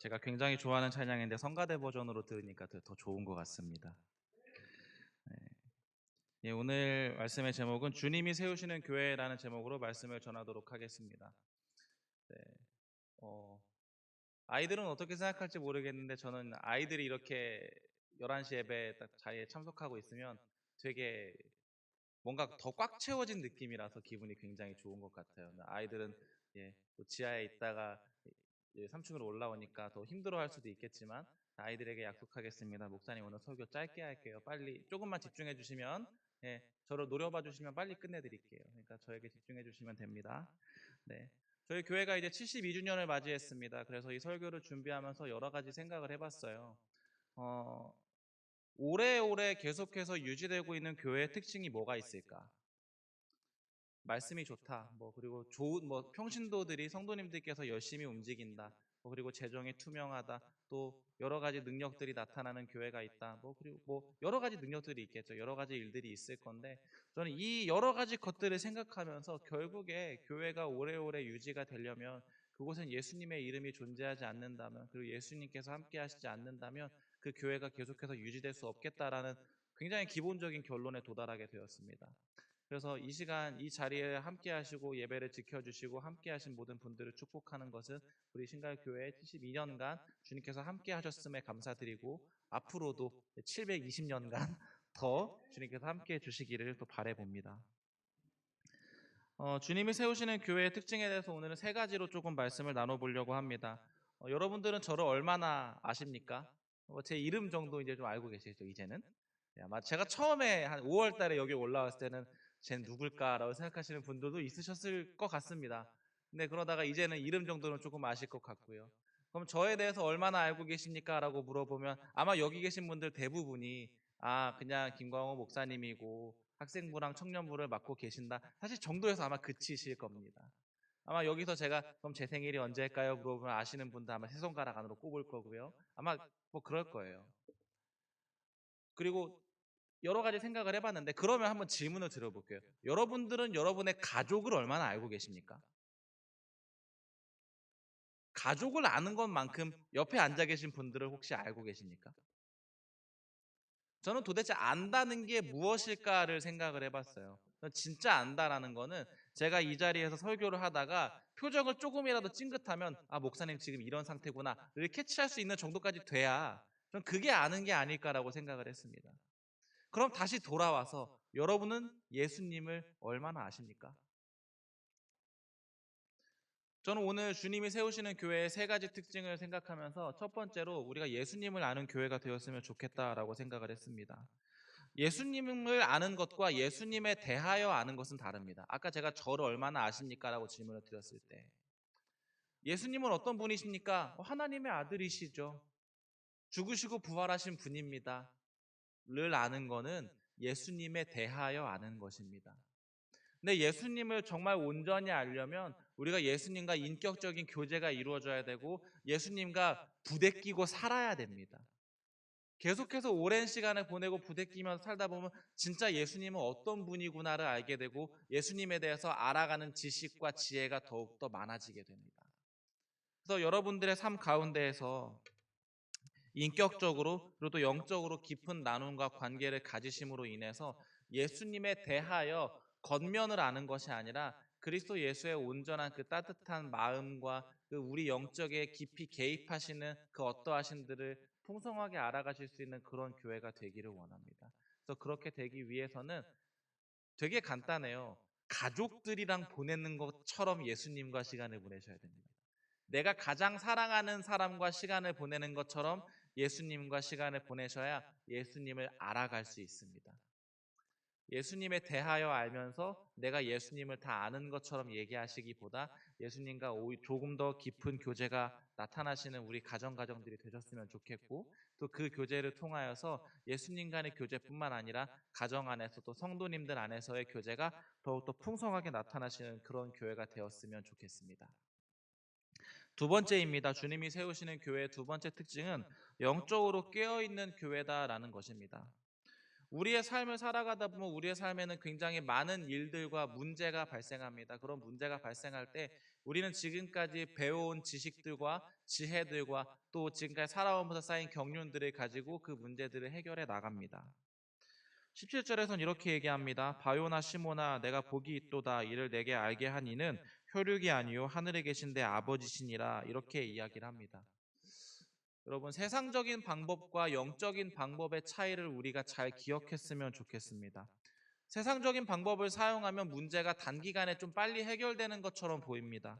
제가 굉장히 좋아하는 찬양인데 성가대 버전으로 들으니까 더 좋은 것 같습니다. 네. 예, 오늘 말씀의 제목은 주님이 세우시는 교회라는 제목으로 말씀을 전하도록 하겠습니다. 네. 어, 아이들은 어떻게 생각할지 모르겠는데 저는 아이들이 이렇게 11시 예배에 딱 자리에 참석하고 있으면 되게 뭔가 더 꽉 채워진 느낌이라서 기분이 굉장히 좋은 것 같아요. 아이들은 또 지하에 있다가 3층으로 올라오니까 더 힘들어할 수도 있겠지만 아이들에게 약속하겠습니다. 목사님 오늘 설교 짧게 할게요. 빨리 조금만 집중해 주시면 저를 노려봐 주시면 빨리 끝내드릴게요. 그러니까 저에게 집중해 주시면 됩니다. 네, 저희 교회가 이제 72주년을 맞이했습니다. 그래서 이 설교를 준비하면서 여러 가지 생각을 해봤어요. 어, 오래오래 계속해서 유지되고 있는 교회의 특징이 뭐가 있을까? 말씀이 좋다. 그리고 좋은 평신도들이 성도님들께서 열심히 움직인다. 그리고 재정이 투명하다. 또 여러 가지 능력들이 나타나는 교회가 있다. 그리고 여러 가지 능력들이 있겠죠. 여러 가지 일들이 있을 건데 저는 이 여러 가지 것들을 생각하면서 결국에 교회가 오래오래 유지가 되려면 그곳엔 예수님의 이름이 존재하지 않는다면 그리고 예수님께서 함께 하시지 않는다면 그 교회가 계속해서 유지될 수 없겠다라는 굉장히 기본적인 결론에 도달하게 되었습니다. 그래서 이 시간 이 자리에 함께 하시고 예배를 지켜주시고 함께 하신 모든 분들을 축복하는 것은 우리 신갈교회 72년간 주님께서 함께 하셨음에 감사드리고 앞으로도 720년간 더 주님께서 함께 해주시기를 또 바라봅니다. 주님이 세우시는 교회의 특징에 대해서 오늘은 세 가지로 조금 말씀을 나눠보려고 합니다. 여러분들은 저를 얼마나 아십니까? 제 이름 정도 이제 좀 알고 계시죠, 이제는? 아마 제가 처음에 한 5월 달에 여기 올라왔을 때는 쟤는 누굴까라고 생각하시는 분들도 있으셨을 것 같습니다. 근데 그러다가 이제는 이름 정도는 조금 아실 것 같고요. 그럼 저에 대해서 얼마나 알고 계십니까? 라고 물어보면 아마 여기 계신 분들 대부분이 그냥 김광호 목사님이고 학생부랑 청년부를 맡고 계신다. 사실 정도에서 아마 그치실 겁니다. 아마 여기서 제가 그럼 제 생일이 언제일까요? 물어보면 아시는 분들 아마 세 손가락 안으로 꼽을 거고요. 아마 그럴 거예요. 그리고 여러 가지 생각을 해봤는데 그러면 한번 질문을 드려볼게요. 여러분들은 여러분의 가족을 얼마나 알고 계십니까? 가족을 아는 것만큼 옆에 앉아 계신 분들을 혹시 알고 계십니까? 저는 도대체 안다는 게 무엇일까를 생각을 해봤어요. 진짜 안다라는 거는 제가 이 자리에서 설교를 하다가 표정을 조금이라도 찡긋하면 목사님 지금 이런 상태구나를 캐치할 수 있는 정도까지 돼야 전 그게 아는 게 아닐까라고 생각을 했습니다. 그럼 다시 돌아와서 여러분은 예수님을 얼마나 아십니까? 저는 오늘 주님이 세우시는 교회의 세 가지 특징을 생각하면서 첫 번째로 우리가 예수님을 아는 교회가 되었으면 좋겠다라고 생각을 했습니다. 예수님을 아는 것과 예수님에 대하여 아는 것은 다릅니다. 아까 제가 저를 얼마나 아십니까? 라고 질문을 드렸을 때 예수님은 어떤 분이십니까? 하나님의 아들이시죠. 죽으시고 부활하신 분입니다. 를 아는 거는 예수님에 대하여 아는 것입니다. 근데 예수님을 정말 온전히 알려면 우리가 예수님과 인격적인 교제가 이루어져야 되고 예수님과 부대끼고 살아야 됩니다. 계속해서 오랜 시간을 보내고 부대끼면서 살다 보면 진짜 예수님은 어떤 분이구나를 알게 되고 예수님에 대해서 알아가는 지식과 지혜가 더욱더 많아지게 됩니다. 그래서 여러분들의 삶 가운데에서 인격적으로 그리고 또 영적으로 깊은 나눔과 관계를 가지심으로 인해서 예수님에 대하여 겉면을 아는 것이 아니라 그리스도 예수의 온전한 그 따뜻한 마음과 그 우리 영적에 깊이 개입하시는 그 어떠하신들을 풍성하게 알아가실 수 있는 그런 교회가 되기를 원합니다. 그래서 그렇게 되기 위해서는 되게 간단해요. 가족들이랑 보내는 것처럼 예수님과 시간을 보내셔야 됩니다. 내가 가장 사랑하는 사람과 시간을 보내는 것처럼 예수님과 시간을 보내셔야 예수님을 알아갈 수 있습니다. 예수님에 대하여 알면서 내가 예수님을 다 아는 것처럼 얘기하시기보다 예수님과 조금 더 깊은 교제가 나타나시는 우리 가정들이 되셨으면 좋겠고 또 그 교제를 통하여서 예수님 간의 교제뿐만 아니라 가정 안에서 또 성도님들 안에서의 교제가 더욱더 풍성하게 나타나시는 그런 교회가 되었으면 좋겠습니다. 두 번째입니다. 주님이 세우시는 교회의 두 번째 특징은 영적으로 깨어있는 교회다라는 것입니다. 우리의 삶을 살아가다 보면 우리의 삶에는 굉장히 많은 일들과 문제가 발생합니다. 그런 문제가 발생할 때 우리는 지금까지 배워온 지식들과 지혜들과 또 지금까지 살아오면서 쌓인 경륜들을 가지고 그 문제들을 해결해 나갑니다. 17절에서는 이렇게 얘기합니다. 바요나 시모나 내가 복이 있도다 이를 내게 알게 한 이는 혈육이 아니요 하늘에 계신 내 아버지시니라 이렇게 이야기를 합니다. 여러분, 세상적인 방법과 영적인 방법의 차이를 우리가 잘 기억했으면 좋겠습니다. 세상적인 방법을 사용하면 문제가 단기간에 좀 빨리 해결되는 것처럼 보입니다.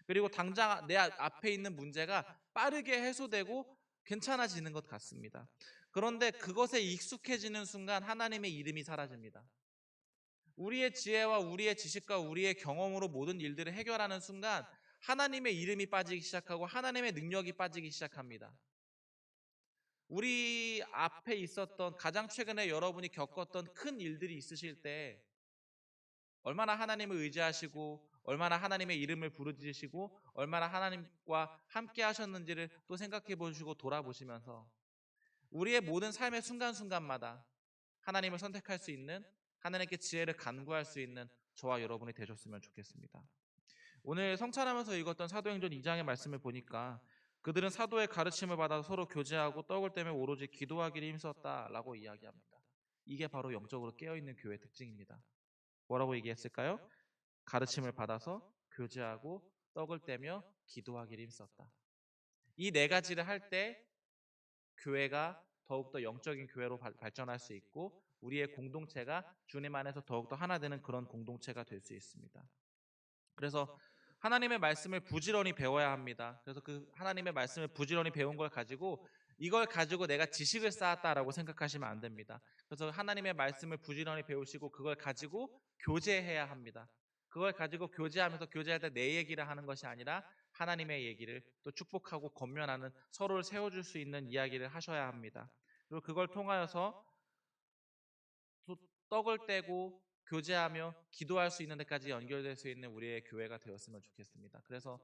그리고 당장 내 앞에 있는 문제가 빠르게 해소되고 괜찮아지는 것 같습니다. 그런데 그것에 익숙해지는 순간 하나님의 이름이 사라집니다. 우리의 지혜와 우리의 지식과 우리의 경험으로 모든 일들을 해결하는 순간 하나님의 이름이 빠지기 시작하고 하나님의 능력이 빠지기 시작합니다. 우리 앞에 있었던 가장 최근에 여러분이 겪었던 큰 일들이 있으실 때 얼마나 하나님을 의지하시고 얼마나 하나님의 이름을 부르짖으시고 얼마나 하나님과 함께 하셨는지를 또 생각해 보시고 돌아보시면서 우리의 모든 삶의 순간순간마다 하나님을 선택할 수 있는, 하나님께 지혜를 간구할 수 있는 저와 여러분이 되셨으면 좋겠습니다. 오늘 성찬하면서 읽었던 사도행전 2장의 말씀을 보니까 그들은 사도의 가르침을 받아 서로 교제하고 떡을 떼며 오로지 기도하기를 힘썼다라고 이야기합니다. 이게 바로 영적으로 깨어있는 교회의 특징입니다. 뭐라고 얘기했을까요? 가르침을 받아서 교제하고 떡을 떼며 기도하기를 힘썼다. 이 네 가지를 할 때 교회가 더욱더 영적인 교회로 발전할 수 있고 우리의 공동체가 주님 안에서 더욱더 하나 되는 그런 공동체가 될 수 있습니다. 그래서 하나님의 말씀을 부지런히 배워야 합니다. 그래서 그 하나님의 말씀을 부지런히 배운 걸 가지고 이걸 가지고 내가 지식을 쌓았다라고 생각하시면 안 됩니다. 그래서 하나님의 말씀을 부지런히 배우시고 그걸 가지고 교제해야 합니다. 그걸 가지고 교제하면서 교제할 때 내 얘기를 하는 것이 아니라 하나님의 얘기를 또 축복하고 권면하는 서로를 세워줄 수 있는 이야기를 하셔야 합니다. 그리고 그걸 통하여서 또 떡을 떼고 교제하며 기도할 수 있는 데까지 연결될 수 있는 우리의 교회가 되었으면 좋겠습니다. 그래서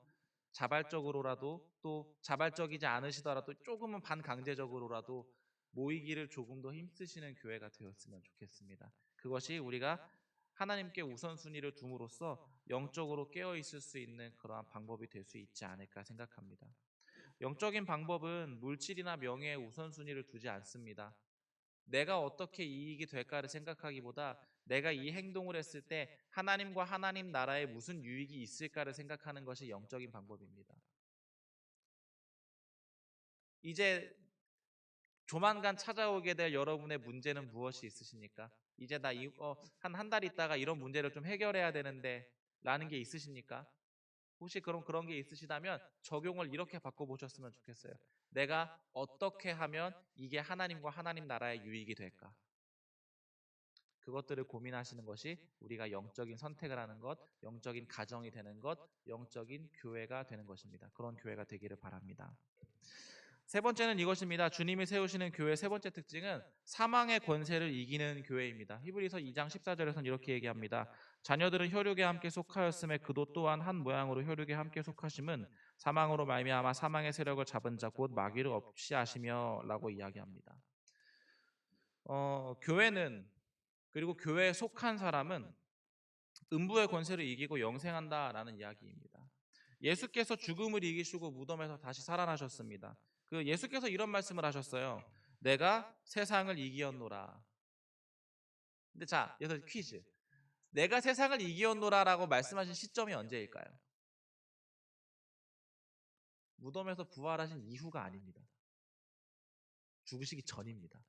자발적으로라도 또 자발적이지 않으시더라도 조금은 반강제적으로라도 모이기를 조금 더 힘쓰시는 교회가 되었으면 좋겠습니다. 그것이 우리가 하나님께 우선순위를 둠으로써 영적으로 깨어있을 수 있는 그러한 방법이 될 수 있지 않을까 생각합니다. 영적인 방법은 물질이나 명예에 우선순위를 두지 않습니다. 내가 어떻게 이익이 될까를 생각하기보다 내가 이 행동을 했을 때 하나님과 하나님 나라에 무슨 유익이 있을까를 생각하는 것이 영적인 방법입니다. 이제 조만간 찾아오게 될 여러분의 문제는 무엇이 있으십니까? 이제 나 한 달 있다가 이런 문제를 좀 해결해야 되는데 라는 게 있으십니까? 혹시 그런 게 있으시다면 적용을 이렇게 바꿔보셨으면 좋겠어요. 내가 어떻게 하면 이게 하나님과 하나님 나라의 유익이 될까? 그것들을 고민하시는 것이 우리가 영적인 선택을 하는 것, 영적인 가정이 되는 것, 영적인 교회가 되는 것입니다. 그런 교회가 되기를 바랍니다. 세 번째는 이것입니다. 주님이 세우시는 교회의 세 번째 특징은 사망의 권세를 이기는 교회입니다. 히브리서 2장 14절에서는 이렇게 얘기합니다. 자녀들은 혈육에 함께 속하였음에 그도 또한 한 모양으로 혈육에 함께 속하심은 사망으로 말미암아 사망의 세력을 잡은 자 곧 마귀를 없이 하시며 라고 이야기합니다. 교회는 그리고 교회에 속한 사람은 음부의 권세를 이기고 영생한다라는 이야기입니다. 예수께서 죽음을 이기시고 무덤에서 다시 살아나셨습니다. 그 예수께서 이런 말씀을 하셨어요. 내가 세상을 이기었노라. 근데 자, 여기서 퀴즈. 내가 세상을 이기었노라라고 말씀하신 시점이 언제일까요? 무덤에서 부활하신 이후가 아닙니다. 죽으시기 전입니다.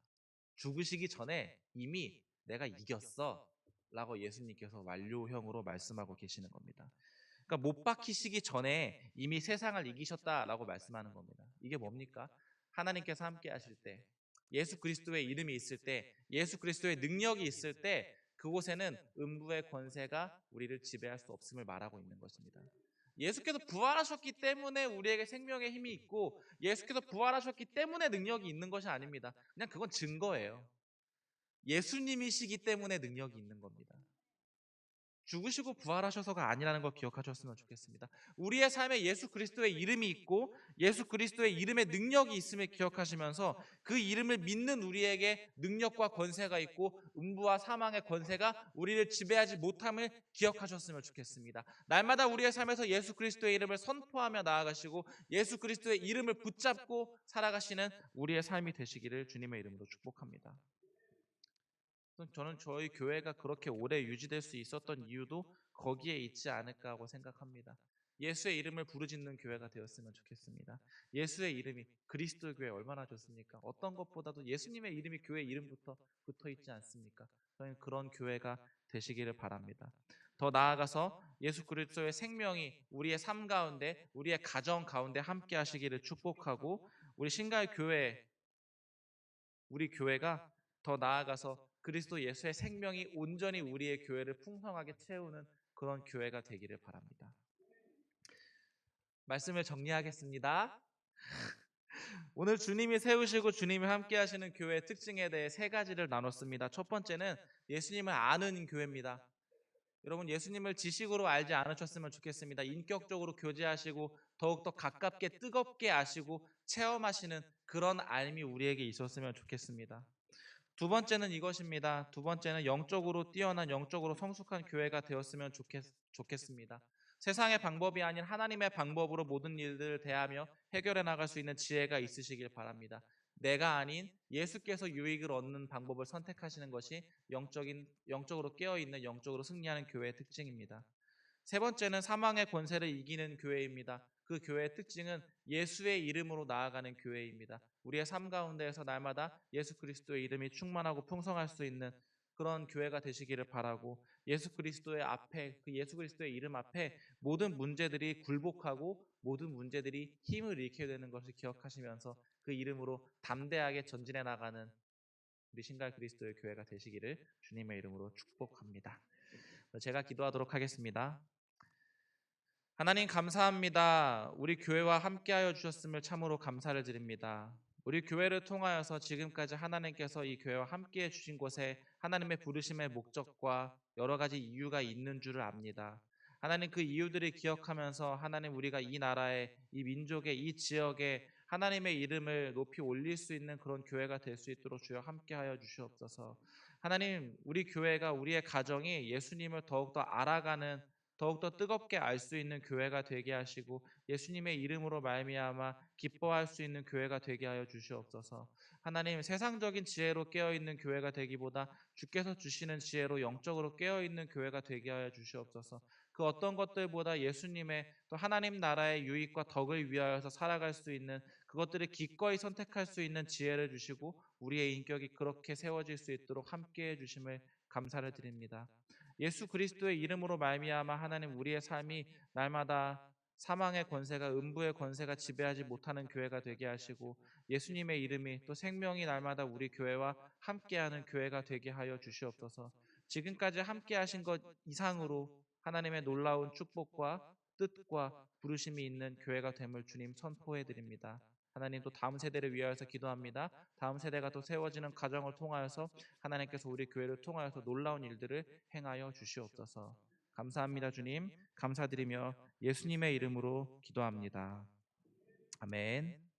죽으시기 전에 이미 내가 이겼어 라고 예수님께서 완료형으로 말씀하고 계시는 겁니다. 그러니까 못 박히시기 전에 이미 세상을 이기셨다라고 말씀하는 겁니다. 이게 뭡니까? 하나님께서 함께 하실 때, 예수 그리스도의 이름이 있을 때, 예수 그리스도의 능력이 있을 때 그곳에는 음부의 권세가 우리를 지배할 수 없음을 말하고 있는 것입니다. 예수께서 부활하셨기 때문에 우리에게 생명의 힘이 있고 예수께서 부활하셨기 때문에 능력이 있는 것이 아닙니다. 그냥 그건 증거예요. 예수님이시기 때문에 능력이 있는 겁니다. 죽으시고 부활하셔서가 아니라는 걸 기억하셨으면 좋겠습니다. 우리의 삶에 예수 그리스도의 이름이 있고 예수 그리스도의 이름의 능력이 있음을 기억하시면서 그 이름을 믿는 우리에게 능력과 권세가 있고 음부와 사망의 권세가 우리를 지배하지 못함을 기억하셨으면 좋겠습니다. 날마다 우리의 삶에서 예수 그리스도의 이름을 선포하며 나아가시고 예수 그리스도의 이름을 붙잡고 살아가시는 우리의 삶이 되시기를 주님의 이름으로 축복합니다. 저는 저희 교회가 그렇게 오래 유지될 수 있었던 이유도 거기에 있지 않을까 하고 생각합니다. 예수의 이름을 부르짖는 교회가 되었으면 좋겠습니다. 예수의 이름이 그리스도 교회 얼마나 좋습니까? 어떤 것보다도 예수님의 이름이 교회 이름부터 붙어 있지 않습니까? 저는 그런 교회가 되시기를 바랍니다. 더 나아가서 예수 그리스도의 생명이 우리의 삶 가운데, 우리의 가정 가운데 함께 하시기를 축복하고 우리 신갈 교회, 우리 교회가 더 나아가서 그리스도 예수의 생명이 온전히 우리의 교회를 풍성하게 채우는 그런 교회가 되기를 바랍니다. 말씀을 정리하겠습니다. 오늘 주님이 세우시고 주님이 함께 하시는 교회의 특징에 대해 세 가지를 나눴습니다. 첫 번째는 예수님을 아는 교회입니다. 여러분, 예수님을 지식으로 알지 않으셨으면 좋겠습니다. 인격적으로 교제하시고 더욱더 가깝게 뜨겁게 아시고 체험하시는 그런 삶이 우리에게 있었으면 좋겠습니다. 두 번째는 이것입니다. 두 번째는 영적으로 뛰어난 영적으로 성숙한 교회가 되었으면 좋겠습니다. 세상의 방법이 아닌 하나님의 방법으로 모든 일들을 대하며 해결해 나갈 수 있는 지혜가 있으시길 바랍니다. 내가 아닌 예수께서 유익을 얻는 방법을 선택하시는 것이 영적으로 깨어있는 영적으로 승리하는 교회의 특징입니다. 세 번째는 사망의 권세를 이기는 교회입니다. 그 교회의 특징은 예수의 이름으로 나아가는 교회입니다. 우리의 삶 가운데에서 날마다 예수 그리스도의 이름이 충만하고 풍성할 수 있는 그런 교회가 되시기를 바라고 예수 그리스도의 앞에 그 예수 그리스도의 이름 앞에 모든 문제들이 굴복하고 모든 문제들이 힘을 잃게 되는 것을 기억하시면서 그 이름으로 담대하게 전진해 나가는 우리 신갈 그리스도의 교회가 되시기를 주님의 이름으로 축복합니다. 제가 기도하도록 하겠습니다. 하나님 감사합니다. 우리 교회와 함께하여 주셨음을 참으로 감사를 드립니다. 우리 교회를 통하여서 지금까지 하나님께서 이 교회와 함께해 주신 곳에 하나님의 부르심의 목적과 여러 가지 이유가 있는 줄을 압니다. 하나님 그 이유들을 기억하면서 하나님 우리가 이 나라에 이 민족의 이 지역에 하나님의 이름을 높이 올릴 수 있는 그런 교회가 될 수 있도록 주여 함께하여 주시옵소서. 하나님 우리 교회가 우리의 가정이 예수님을 더욱더 알아가는 더욱더 뜨겁게 알 수 있는 교회가 되게 하시고 예수님의 이름으로 말미암아 기뻐할 수 있는 교회가 되게 하여 주시옵소서. 하나님 세상적인 지혜로 깨어있는 교회가 되기보다 주께서 주시는 지혜로 영적으로 깨어있는 교회가 되게 하여 주시옵소서. 그 어떤 것들보다 예수님의 또 하나님 나라의 유익과 덕을 위하여서 살아갈 수 있는 그것들을 기꺼이 선택할 수 있는 지혜를 주시고 우리의 인격이 그렇게 세워질 수 있도록 함께해 주심을 감사를 드립니다. 예수 그리스도의 이름으로 말미암아 하나님 우리의 삶이 날마다 사망의 권세가 음부의 권세가 지배하지 못하는 교회가 되게 하시고 예수님의 이름이 또 생명이 날마다 우리 교회와 함께하는 교회가 되게 하여 주시옵소서. 지금까지 함께하신 것 이상으로 하나님의 놀라운 축복과 뜻과 부르심이 있는 교회가 됨을 주님 선포해 드립니다. 하나님 또 다음 세대를 위하여서 기도합니다. 다음 세대가 또 세워지는 가정을 통하여서 하나님께서 우리 교회를 통하여서 놀라운 일들을 행하여 주시옵소서. 감사합니다, 주님. 감사드리며 예수님의 이름으로 기도합니다. 아멘.